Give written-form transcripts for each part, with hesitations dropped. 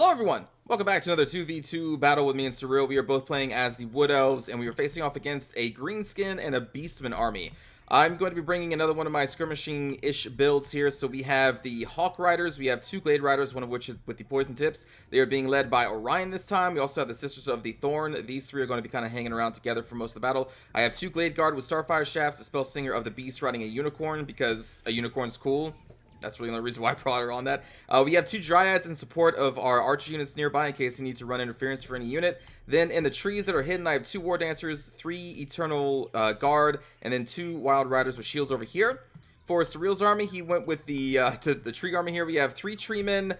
Hello everyone! Welcome back to another 2v2 battle with me and Surreal. We are both playing as the Wood Elves, and we are facing off against a Greenskin and a Beastmen army. I'm going to be bringing another one of my skirmishing-ish builds here. So we have the Hawk Riders, we have two Glade Riders, one of which is with the poison tips. They are being led by Orion this time. We also have the Sisters of the Thorn. These three are going to be kind of hanging around together for most of the battle. I have two Glade Guard with Starfire Shafts, a Spell Singer of the Beast riding a Unicorn because a Unicorn's cool. That's really the only reason why I brought her on that. We have two Dryads in support of our Archer units nearby in case you need to run interference for any unit. Then in the trees that are hidden, I have two War Dancers, three Eternal Guard, and then two Wild Riders with shields over here. For Surreal's army, he went with the tree army here. We have three Treemen,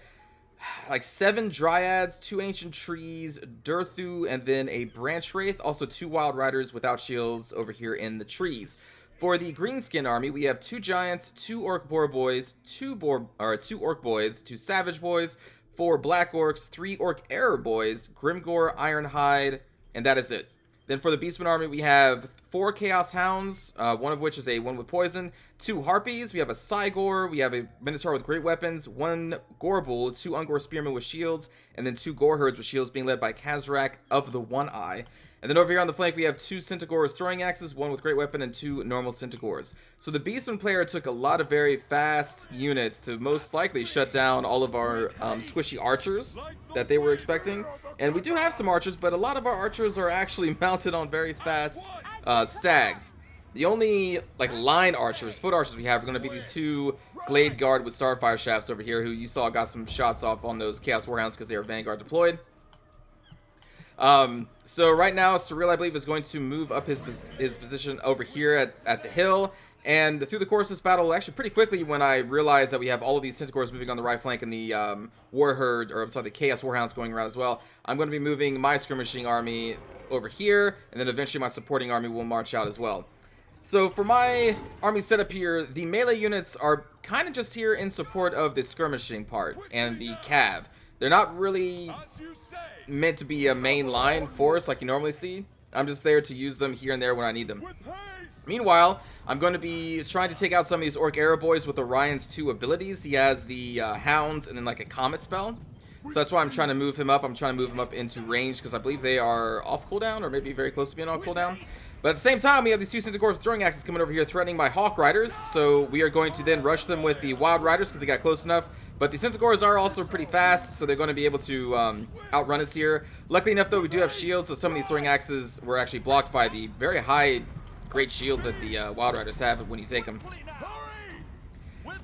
like 7 Dryads, 2 Ancient Trees, Durthu, and then a Branch Wraith. Also 2 Wild Riders without shields over here in the trees. For the Greenskin army, we have 2 Giants, 2 Orc Boar Boys, 2 Orc Boys, 2 Savage Boys, 4 Black Orcs, 3 Orc Error Boys, Grimgore, Ironhide, and that is it. Then for the Beastmen army, we have 4 Chaos Hounds, one of which is a one with poison, 2 Harpies, we have a Cygor, we have a Minotaur with great weapons, 1 Gorebull, 2 Ungor Spearmen with shields, and then 2 Gore Herds with shields being led by Kazrak of the One Eye. And then over here on the flank, we have 2 Centaurs throwing axes, 1 with great weapon, and 2 normal Centaurs. So the Beastman player took a lot of very fast units to most likely shut down all of our squishy archers that they were expecting. And we do have some archers, but a lot of our archers are actually mounted on very fast stags. The only like line archers, foot archers we have are going to be these 2 Glade Guard with Starfire Shafts over here, who you saw got some shots off on those Chaos Warhounds because they are Vanguard deployed. So right now, Surreal, I believe, is going to move up his position over here at the hill. And through the course of this battle, actually pretty quickly, when I realized that we have all of these Centaurs moving on the right flank and the the Chaos Warhounds going around as well, I'm going to be moving my skirmishing army over here, and then eventually my supporting army will march out as well. So for my army setup here, the melee units are kind of just here in support of the skirmishing part and the cav. They're not really meant to be a main line force like you normally see. I'm just there to use them here and there when I need them. Meanwhile, I'm going to be trying to take out some of these Orc Arrow Boys with Orion's 2 abilities. He has the Hounds and then like a Comet spell. So that's why I'm trying to move him up. I'm trying to move him up into range because I believe they are off cooldown or maybe very close to being on cooldown. But at the same time, we have these 2 Centaurs throwing axes coming over here threatening my Hawk Riders. So we are going to then rush them with the Wild Riders because they got close enough. But the Centaurs are also pretty fast, so they're going to be able to outrun us here. Luckily enough, though, we do have shields, so some of these throwing axes were actually blocked by the very high, great shields that the Wild Riders have when you take them.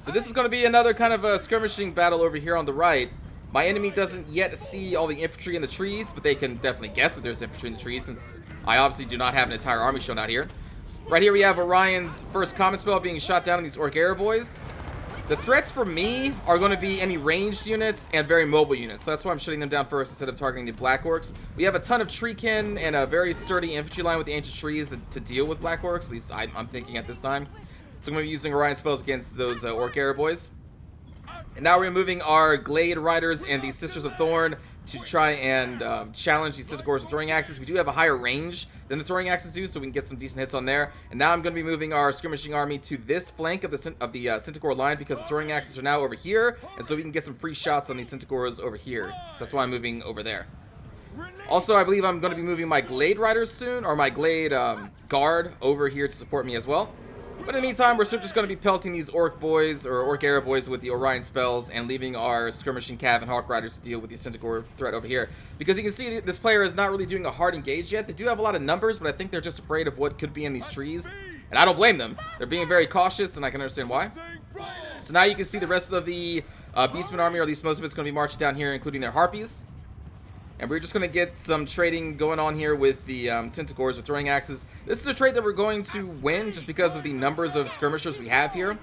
So this is going to be another kind of a skirmishing battle over here on the right. My enemy doesn't yet see all the infantry in the trees, but they can definitely guess that there's infantry in the trees, since I obviously do not have an entire army shown out here. Right here we have Orion's first comet spell being shot down on these Orc Arrow Boys. The threats for me are going to be any ranged units and very mobile units. So that's why I'm shutting them down first instead of targeting the Black Orcs. We have a ton of Treekin and a very sturdy infantry line with the Ancient Trees to deal with Black Orcs. At least I'm thinking at this time. So I'm going to be using Orion spells against those Orc Arrow Boys. And now we're moving our Glade Riders and the Sisters of Thorn to try and challenge these Centaurs with throwing axes. We do have a higher range than the throwing axes do, so we can get some decent hits on there. And now I'm going to be moving our skirmishing army to this flank of the Centaur line because the throwing axes are now over here, and so we can get some free shots on these Centaurs over here. So that's why I'm moving over there. Also, I believe I'm going to be moving my Glade Riders soon, or my Glade Guard over here to support me as well. But in the meantime, we're still just going to be pelting these Orc Boys, or Orc Arrow Boys with the Orion spells, and leaving our Skirmishing Cav and Hawk Riders to deal with the Centaur threat over here. Because you can see this player is not really doing a hard engage yet. They do have a lot of numbers, but I think they're just afraid of what could be in these trees. And I don't blame them. They're being very cautious, and I can understand why. So now you can see the rest of the Beastman army, or at least most of it's going to be marching down here, including their Harpies. And we're just going to get some trading going on here with the Centaurs with throwing axes. This is a trade that we're going to win just because of the numbers of skirmishers we have here.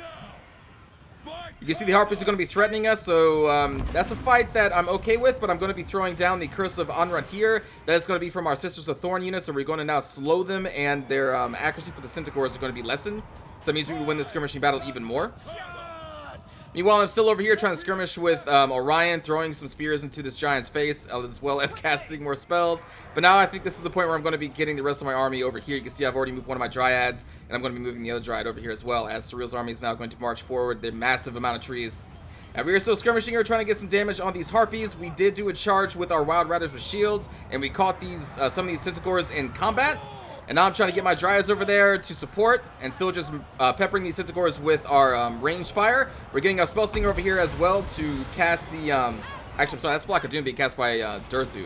You can see the Harpies are going to be threatening us, so that's a fight that I'm okay with, but I'm going to be throwing down the Curse of Anrun here. That is going to be from our Sisters of Thorn unit, so we're going to now slow them, and their accuracy for the Centaurs are going to be lessened. So that means we will win this skirmishing battle even more. Meanwhile, I'm still over here trying to skirmish with Orion, throwing some spears into this giant's face, as well as casting more spells. But now I think this is the point where I'm going to be getting the rest of my army over here. You can see I've already moved one of my Dryads, and I'm going to be moving the other Dryad over here as well, as Surreal's army is now going to march forward the massive amount of trees. And we are still skirmishing here, trying to get some damage on these harpies. We did do a charge with our wild riders with shields, and we caught these some of these centaurs in combat. And now I'm trying to get my dryads over there to support, and still just peppering these centaurs with our range fire. We're getting our spell slinger over here as well to cast the actually, I'm sorry, that's Flock of Doom being cast by Durthu.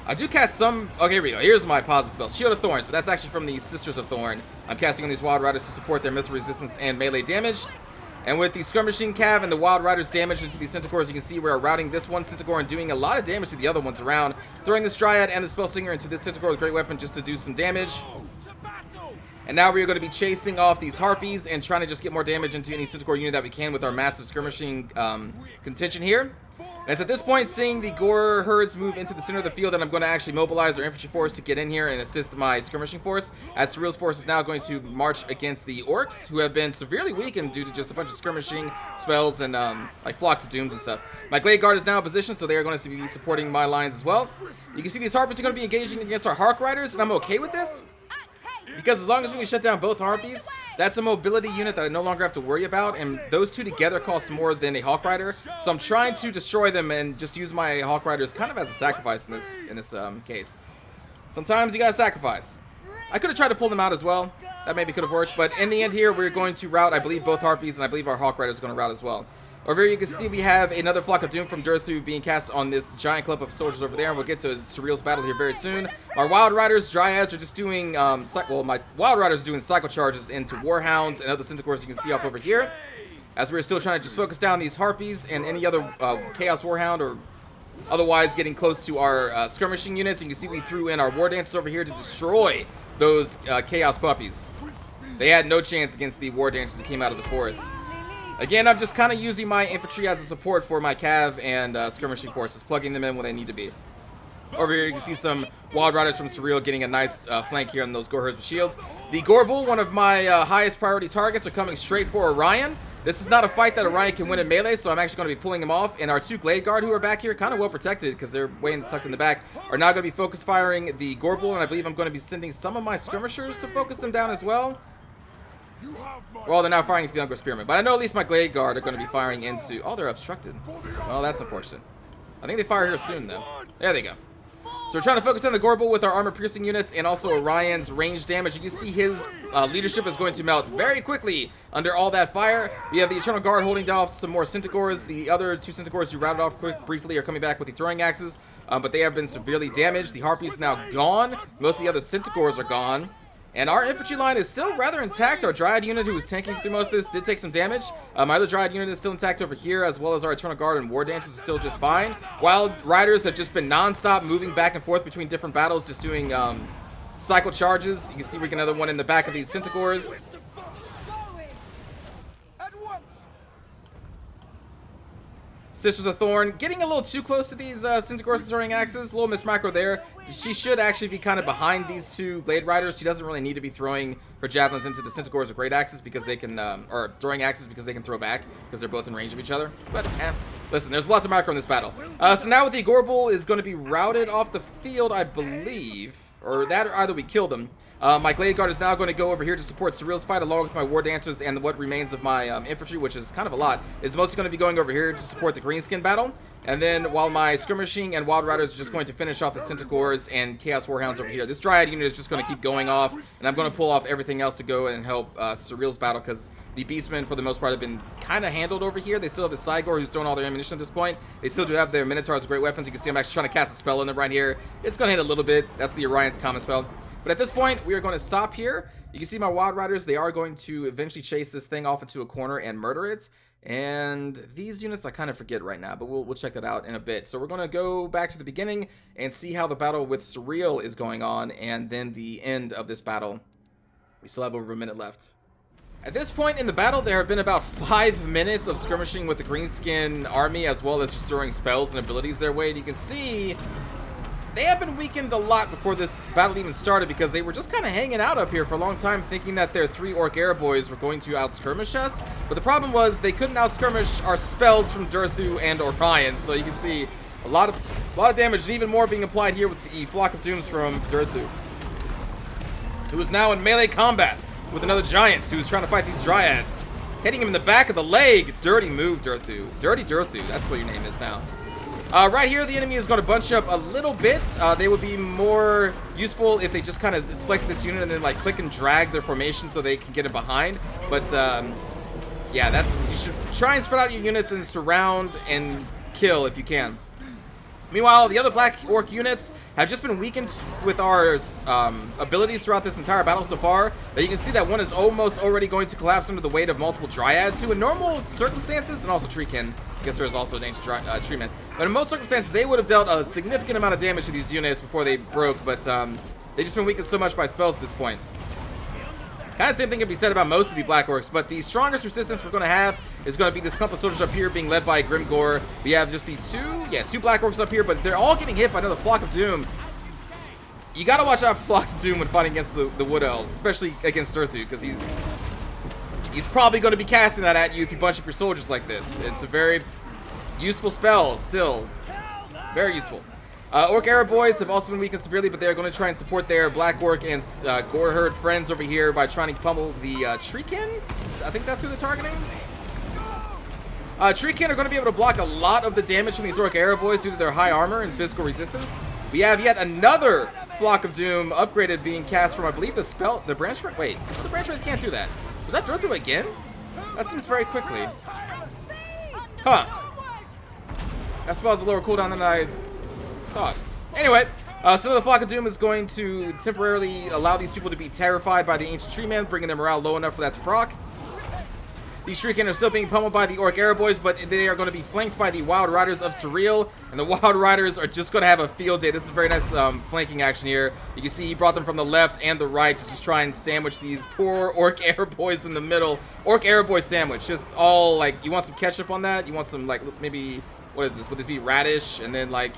I do cast some. Okay, here we go. Here's my positive spell, Shield of Thorns, but that's actually from the Sisters of Thorn. I'm casting on these wild riders to support their missile resistance and melee damage. And with the skirmishing cav and the wild riders damage into these centaurs, you can see we're routing this one centaur and doing a lot of damage to the other ones around. Throwing this dryad and the spell slinger into this centaur with great weapon just to do some damage. And now we are going to be chasing off these harpies and trying to just get more damage into any centaur unit that we can with our massive skirmishing contention here. And it's at this point, seeing the gore herds move into the center of the field, that I'm going to actually mobilize our infantry force to get in here and assist my skirmishing force, as Surreal's force is now going to march against the orcs, who have been severely weakened due to just a bunch of skirmishing spells and like flocks of dooms and stuff. My glade guard is now in position, so they are going to be supporting my lines as well. You can see these harpies are going to be engaging against our Hark riders, and I'm okay with this, because as long as we can shut down both harpies, that's a mobility unit that I no longer have to worry about, and those two together cost more than a Hawk Rider. So I'm trying to destroy them and just use my Hawk Riders kind of as a sacrifice in this case. Sometimes you gotta sacrifice. I could have tried to pull them out as well. That maybe could have worked, but in the end here, we're going to rout, I believe, both harpies, and I believe our Hawk Riders are going to rout as well. Over here, you can see we have another Flock of Doom from Durthu being cast on this giant clump of soldiers over there, and we'll get to Surreal's battle here very soon. Our Wild Riders, Dryads, are just doing, well, my Wild Riders are doing cycle charges into Warhounds and other Centaurs you can see off over here, as we're still trying to just focus down these Harpies and any other Chaos Warhound or otherwise getting close to our skirmishing units. You can see we threw in our War Dancers over here to destroy those Chaos Puppies. They had no chance against the War Dancers who came out of the forest. Again, I'm just kind of using my infantry as a support for my cav and skirmishing forces, plugging them in when they need to be. Over here, you can see some Wild Riders from Surreal getting a nice flank here on those Gore Herds with shields. The Gore Bull, one of my highest priority targets, are coming straight for Orion. This is not a fight that Orion can win in melee, so I'm actually going to be pulling him off. And our two Glade Guard, who are back here, kind of well protected because they're way tucked in the back, are now going to be focus firing the Gore Bull, and I believe I'm going to be sending some of my skirmishers to focus them down as well. Well, they're now firing into the Ungro Spearmen, but I know at least my Glade Guard are going to be firing into... Oh, they're obstructed. Well, that's unfortunate. I think they fire here soon, though. There they go. So we're trying to focus on the Gore Bull with our armor-piercing units and also Orion's range damage. You can see his leadership is going to melt very quickly under all that fire. We have the Eternal Guard holding down off some more Centaurs. The other two Centaurs who routed off briefly are coming back with the throwing axes, but they have been severely damaged. The Harpies are now gone. Most of the other Centaurs are gone. And our infantry line is still rather intact. Our Dryad unit, who was tanking through most of this, did take some damage. My other Dryad unit is still intact over here, as well as our Eternal Guard and War Dancers are still just fine. Wild Riders have just been non-stop moving back and forth between different battles, just doing cycle charges. You can see we get another one in the back of these Centaurs. Sisters of Thorn getting a little too close to these Centaurs throwing axes. A little mismicro there. She should actually be kind of behind these two Glade Riders. She doesn't really need to be throwing her javelins into the Centaurs with great axes because they can, or throwing axes because they can throw back because they're both in range of each other. But, listen, there's lots of macro in this battle. So now with the Gore Bull is going to be routed off the field, I believe. Or that, or either we kill them. My Glade Guard is now going to go over here to support Surreal's fight along with my War Dancers and what remains of my infantry, which is kind of a lot, is mostly going to be going over here to support the Greenskin battle. And then while my Skirmishing and Wild Riders are just going to finish off the Centaurs and Chaos Warhounds over here. This Dryad unit is just going to keep going off, and I'm going to pull off everything else to go and help Surreal's battle, because the Beastmen, for the most part, have been kind of handled over here. They still have the Cygor, who's throwing all their ammunition at this point. They still do have their Minotaurs with great weapons. You can see I'm actually trying to cast a spell in them right here. It's going to hit a little bit. That's the Orion's common spell. But at this point, we are going to stop here. You can see my Wild Riders. They are going to eventually chase this thing off into a corner and murder it. And these units I kind of forget right now, but we'll check that out in a bit. So we're going to go back to the beginning and see how the battle with Surreal is going on, and then the end of this battle. We still have over a minute left. At this point in the battle, there have been about 5 minutes of skirmishing with the Greenskin army, as well as just throwing spells and abilities their way. And you can see they have been weakened a lot before this battle even started, because they were just kind of hanging out up here for a long time, thinking that their 3 Orc Air Boys were going to out-skirmish us. But the problem was they couldn't out-skirmish our spells from Durthu and Orion. So you can see a lot of damage, and even more being applied here with the Flock of Dooms from Durthu, who is now in melee combat with another Giant who's trying to fight these Dryads. Hitting him in the back of the leg. Dirty move, Durthu. Dirty Durthu. That's what your name is now. Right here, the enemy is going to bunch up a little bit. They would be more useful if they just kind of select this unit and then like click and drag their formation so they can get it behind. But yeah, you should try and spread out your units and surround and kill if you can. Meanwhile, the other Black Orc units have just been weakened with our abilities throughout this entire battle so far. That you can see that one is almost already going to collapse under the weight of multiple Dryads, who in normal circumstances, and also Treekin, I guess there is also an ancient treatment, but in most circumstances, they would have dealt a significant amount of damage to these units before they broke, but they've just been weakened so much by spells at this point. Kind of the same thing can be said about most of the Black Orcs, but the strongest resistance we're going to have is going to be this clump of soldiers up here being led by Grimgor. We have just the two Black Orcs up here, but they're all getting hit by another Flock of Doom. You got to watch out for Flocks of Doom when fighting against the Wood Elves, especially against Durthu, because he's probably going to be casting that at you if you bunch up your soldiers like this. It's a very useful spell, still. Very useful. Orc Arrow Boys have also been weakened severely, but they're going to try and support their Black Orc and Gore Herd friends over here by trying to pummel the Treekin. I think that's who they're targeting. Treekin are going to be able to block a lot of the damage from these Orc Arrow Boys due to their high armor and physical resistance. We have yet another Flock of Doom upgraded being cast from, I believe, the Branch Wraith. Wait, the Branch Wraith can't do that. Was that Durthu again? That seems very quickly. Huh. That spell has a lower cooldown than I thought. Anyway, so the Flock of Doom is going to temporarily allow these people to be terrified by the Ancient Tree Man, bringing their morale low enough for that to proc. These Treekin are still being pummeled by the Orc Arrow Boys, but they are going to be flanked by the Wild Riders of Surreal, and the Wild Riders are just going to have a field day. This is very nice flanking action here. You can see he brought them from the left and the right to just try and sandwich these poor Orc Arrow Boys in the middle. Orc Arrow Boy sandwich, just all like, you want some ketchup on that? You want some like, maybe, what is this? Would this be radish and then like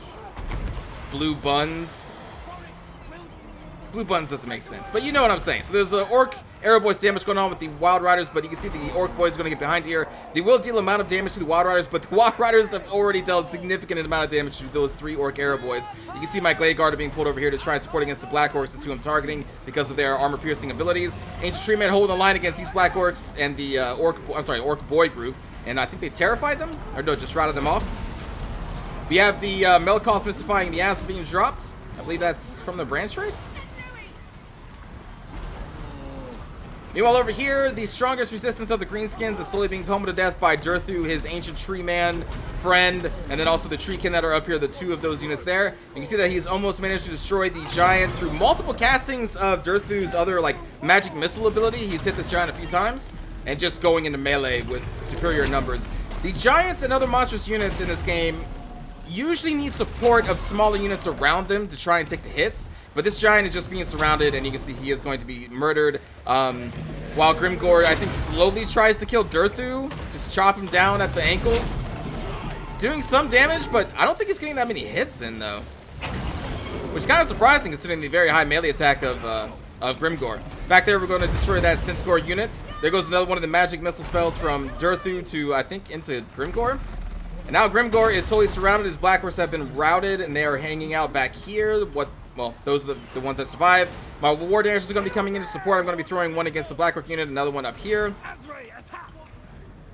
blue buns? Blue buns doesn't make sense, but you know what I'm saying. So there's an Orc Arrow Boy damage going on with the Wild Riders, but you can see the Orc Boys are going to get behind here. They will deal amount of damage to the Wild Riders, but the Wild Riders have already dealt a significant amount of damage to those 3 Orc Arrow Boys. You can see my Glade Guard are being pulled over here to try and support against the Black Orcs. Is who I'm targeting because of their armor-piercing abilities. Ancient Tree Man holding the line against these Black Orcs and the Orc Boy group, and I think they terrified them, or no, just routed them off. We have the Melikoth Mystifying Miasm being dropped. I believe that's from the Branch Wraith. Meanwhile, over here, the strongest resistance of the Greenskins is slowly being pummeled to death by Durthu, his Ancient Tree Man friend, and then also the Treekin that are up here, the 2 of those units there. You can see that he's almost managed to destroy the Giant through multiple castings of Durthu's other, like, magic missile ability. He's hit this Giant a few times, and just going into melee with superior numbers. The Giants and other monstrous units in this game usually need support of smaller units around them to try and take the hits. But this Giant is just being surrounded, and you can see he is going to be murdered. While Grimgor, I think, slowly tries to kill Durthu. Just chop him down at the ankles. Doing some damage, but I don't think he's getting that many hits in, though. Which is kind of surprising, considering the very high melee attack of Grimgor. Back there, we're going to destroy that Centaur unit. There goes another one of the magic missile spells from Durthu to, I think, into Grimgor. And now Grimgor is totally surrounded. His Black Horse have been routed, and they are hanging out back here. Well, those are the ones that survive. My War Dashers are going to be coming in to support. I'm going to be throwing one against the Black Orc unit, another one up here.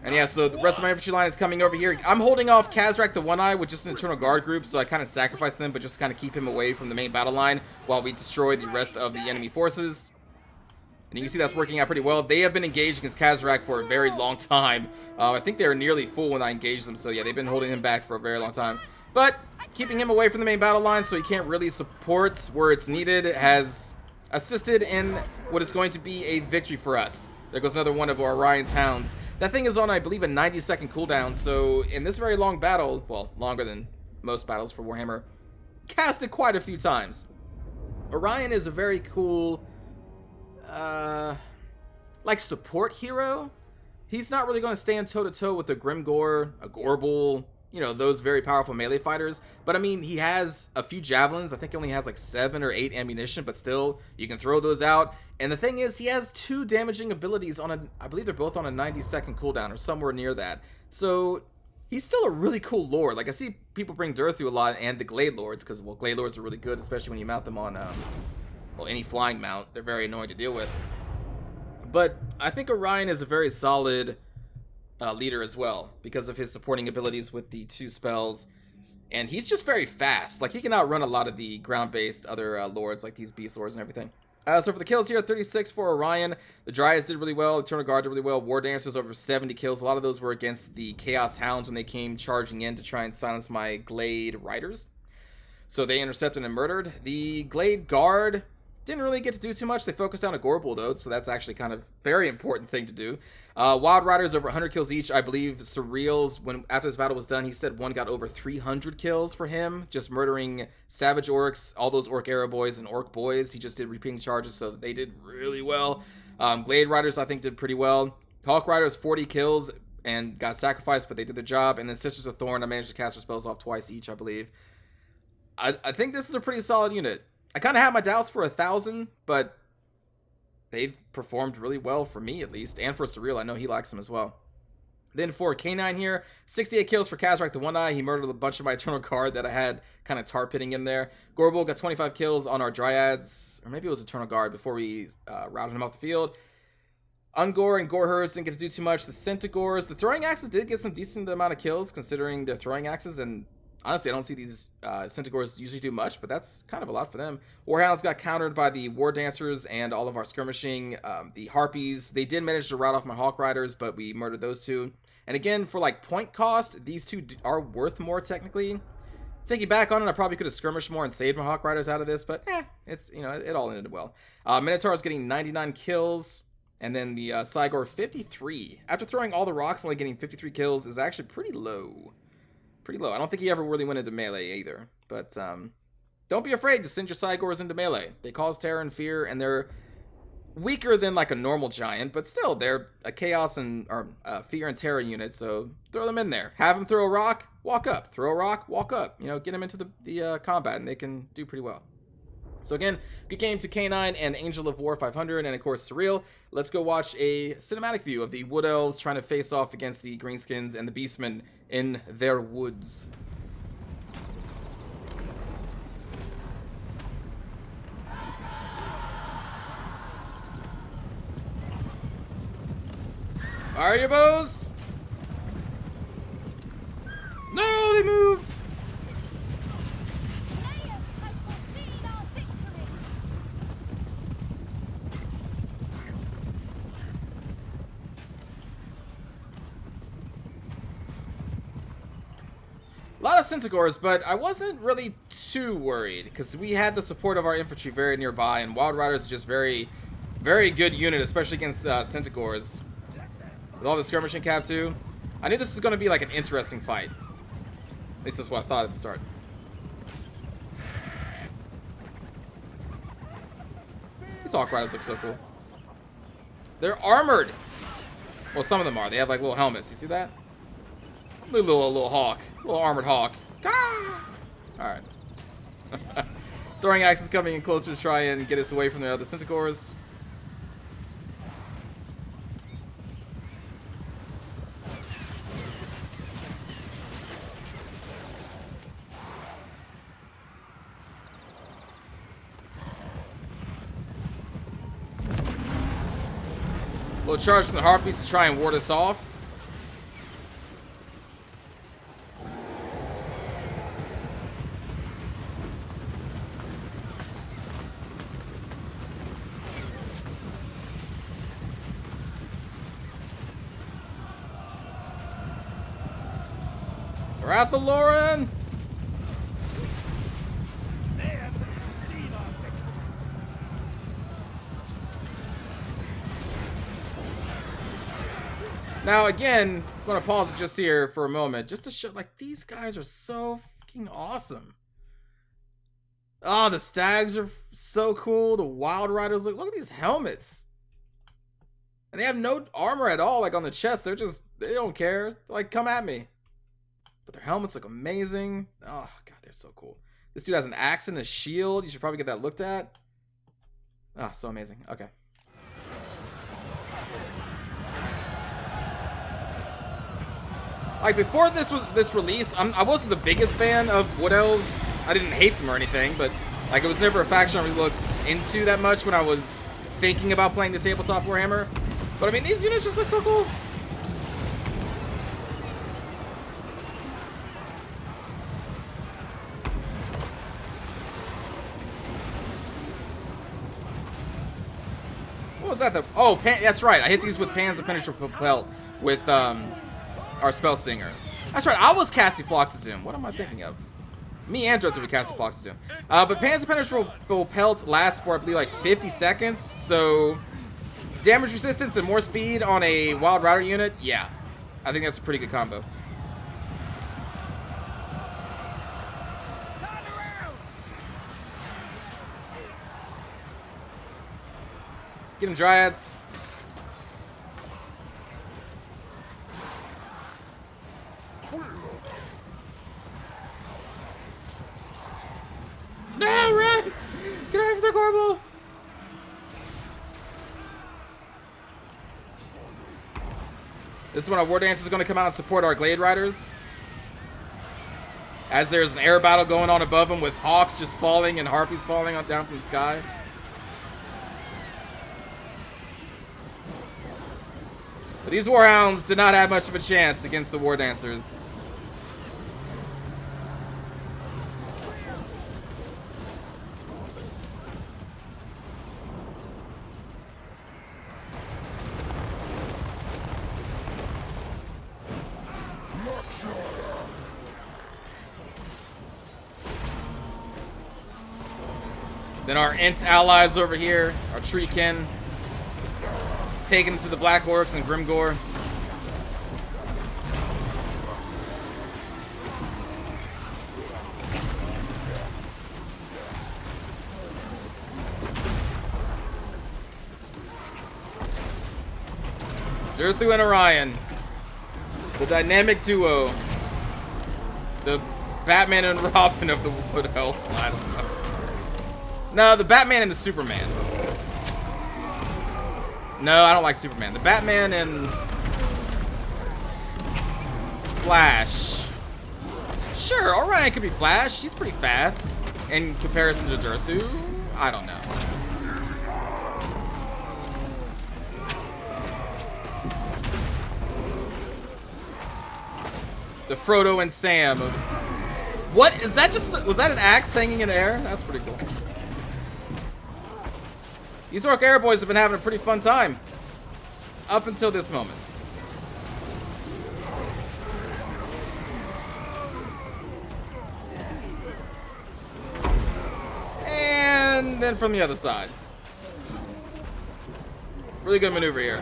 And yeah, so the rest of my infantry line is coming over here. I'm holding off Kazrak the One-Eye with just an Eternal Guard group, so I kind of sacrifice them, but just kind of keep him away from the main battle line while we destroy the rest of the enemy forces. And you can see that's working out pretty well. They have been engaged against Kazrak for a very long time. I think they were nearly full when I engaged them, so yeah, they've been holding him back for a very long time. But keeping him away from the main battle line so he can't really support where it's needed has assisted in what is going to be a victory for us. There goes another one of Orion's Hounds. That thing is on, I believe, a 90-second cooldown, so in this very long battle, well, longer than most battles for Warhammer, cast it quite a few times. Orion is a very cool, like, support hero. He's not really going to stand toe-to-toe with a Grimgor, a Gorbel, you know, those very powerful melee fighters. But I mean, he has a few javelins. I think he only has like 7 or 8 ammunition, but still, you can throw those out. And the thing is, he has 2 damaging abilities on a, I believe they're both on a 90-second cooldown or somewhere near that. So he's still a really cool lord. Like, I see people bring Durthu a lot and the Glade Lords, because, well, Glade Lords are really good, especially when you mount them on, well, any flying mount. They're very annoying to deal with. But I think Orion is a very solid leader as well, because of his supporting abilities with the 2 spells. And he's just very fast. Like, he can outrun a lot of the ground-based other lords, like these beast lords and everything. So for the kills here, 36 for Orion. The Dryads did really well. Eternal Guard did really well. War Dancers over 70 kills. A lot of those were against the Chaos Hounds when they came charging in to try and silence my Glade Riders. So they intercepted and murdered. The Glade Guard didn't really get to do too much. They focused on a Gorbel, though, so that's actually kind of very important thing to do. Wild Riders over 100 kills each. I believe Surreal's, after this battle was done, he said one got over 300 kills for him, just murdering Savage Orcs, all those Orc Arrow boys and Orc boys. He just did repeating charges, so they did really well. Glade Riders, I think, did pretty well. Hawk Riders, 40 kills and got sacrificed, but they did their job. And then Sisters of Thorn, I managed to cast their spells off twice each, I believe. I think this is a pretty solid unit. I kind of had my doubts for 1,000, but they've performed really well for me, at least, and for Surreal. I know he likes them as well. Then for K9 here, 68 kills for Kazrak the One Eye. He murdered a bunch of my Eternal Guard that I had kind of tar pitting in there. Gorbel got 25 kills on our Dryads, or maybe it was Eternal Guard before we routed him off the field. Ungor and Gorehurst didn't get to do too much. The Centaurs, the Throwing Axes did get some decent amount of kills considering their Throwing Axes, and honestly, I don't see these Centaurs usually do much, but that's kind of a lot for them. Warhounds got countered by the War Dancers and all of our skirmishing. The Harpies, they did manage to rout off my Hawk Riders, but we murdered those 2. And again, for like point cost, these 2 are worth more technically. Thinking back on it, I probably could have skirmished more and saved my Hawk Riders out of this, but it's, you know, it all ended well. Minotaur's getting 99 kills, and then the Cygor 53. After throwing all the rocks, only getting 53 kills is actually pretty low. Pretty low. I don't think he ever really went into melee either. But don't be afraid to send your Cygors into melee. They cause terror and fear, and they're weaker than like a normal giant, but still, they're a chaos and fear and terror unit, so throw them in there. Have them throw a rock, walk up. Throw a rock, walk up. You know, get them into the combat, and they can do pretty well. So again, good game to K9 and Angel of War 500, and of course Surreal. Let's go watch a cinematic view of the Wood Elves trying to face off against the Greenskins and the Beastmen in their woods. Fire your bows! No, they moved! A lot of Centaurs, but I wasn't really too worried because we had the support of our infantry very nearby, and Wild Riders is just very, very good unit, especially against Centaurs. With all the skirmishing cap too. I knew this was going to be like an interesting fight. At least that's what I thought at the start. These Hawk Riders look so cool. They're armored. Well, some of them are. They have like little helmets. You see that? Little hawk. Little armored hawk. Alright. Throwing axes coming in closer to try and get us away from the other Centaurs. Little charge from the Harpies to try and ward us off. Rathaloran! Now again, I'm gonna pause it just here for a moment, just to show, like, these guys are so fucking awesome. Oh, the stags are so cool. The Wild Riders, look at these helmets. And they have no armor at all, like on the chest. They don't care. Like, come at me. But their helmets look amazing. Oh, God, they're so cool. This dude has an axe and a shield. You should probably get that looked at. Ah, so amazing. Okay. Like, before this release, I wasn't the biggest fan of Wood Elves. I didn't hate them or anything, but like, it was never a faction I really looked into that much when I was thinking about playing this tabletop Warhammer. But I mean, these units just look so cool. was that? Oh, that's right. I hit these with Pan's Impenetrable Pelt with our Spell Singer. That's right. I was casting Flocks of Doom. What am I thinking of? Me and Durthu were casting Flocks of Doom. But Pan's Impenetrable Pelt lasts for, I believe, like 50 seconds. So damage resistance and more speed on a Wild Rider unit. Yeah, I think that's a pretty good combo. Get him, Dryads. No, run! Get away from the Corporal! This is when our War Dancer is going to come out and support our Glade Riders. As there's an air battle going on above them with Hawks just falling and Harpies falling down from the sky. But these Warhounds did not have much of a chance against the War Dancers. Then our Ent allies over here, our Treekin, taking them to the Black Orcs and Grimgore. Durthu and Orion, the dynamic duo, the Batman and Robin of the Wood Elves. I don't know. No, the Batman and the Superman. No, I don't like Superman. The Batman and Flash. Sure, Orion could be Flash. He's pretty fast in comparison to Durthu. I don't know. The Frodo and Sam. What is that? Was that an axe hanging in the air? That's pretty cool. These Orc Air Boys have been having a pretty fun time up until this moment. And then from the other side. Really good maneuver here.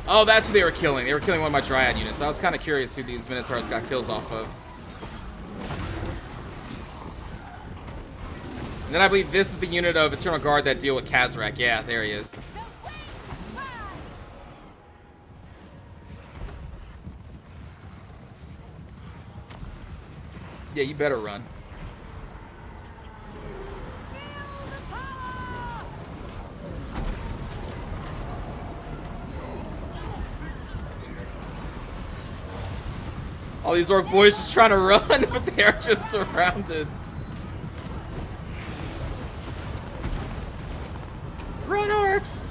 Oh, that's who they were killing. They were killing one of my Dryad units. I was kind of curious who these Minotaurs got kills off of. And then I believe this is the unit of Eternal Guard that deal with Kazrak. Yeah, there he is. Yeah, you better run. All these Orc boys just trying to run, but they are just surrounded. Run, Orcs!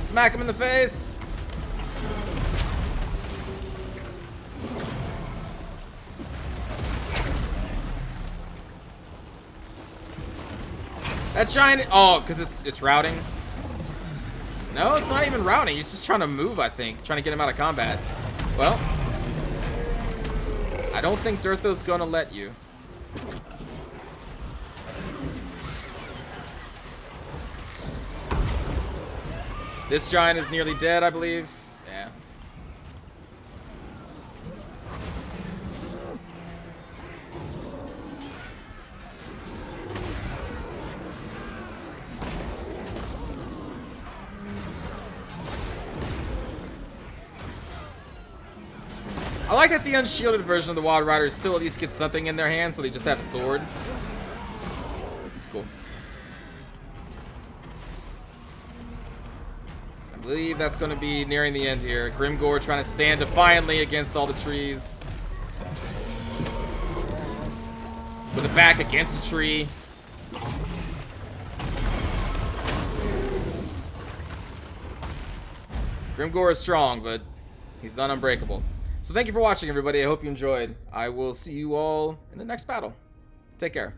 Smack him in the face! That giant... Oh, because it's routing. No, it's not even routing. He's just trying to move, I think. Trying to get him out of combat. Well, I don't think Durthu's going to let you. This giant is nearly dead, I believe. Yeah. I like that the unshielded version of the Wild Riders still at least gets something in their hands, so they just have a sword. That's cool. I believe that's going to be nearing the end here. Grimgore trying to stand defiantly against all the trees. With a back against a tree. Grimgor is strong, but he's not unbreakable. So thank you for watching, everybody. I hope you enjoyed. I will see you all in the next battle. Take care.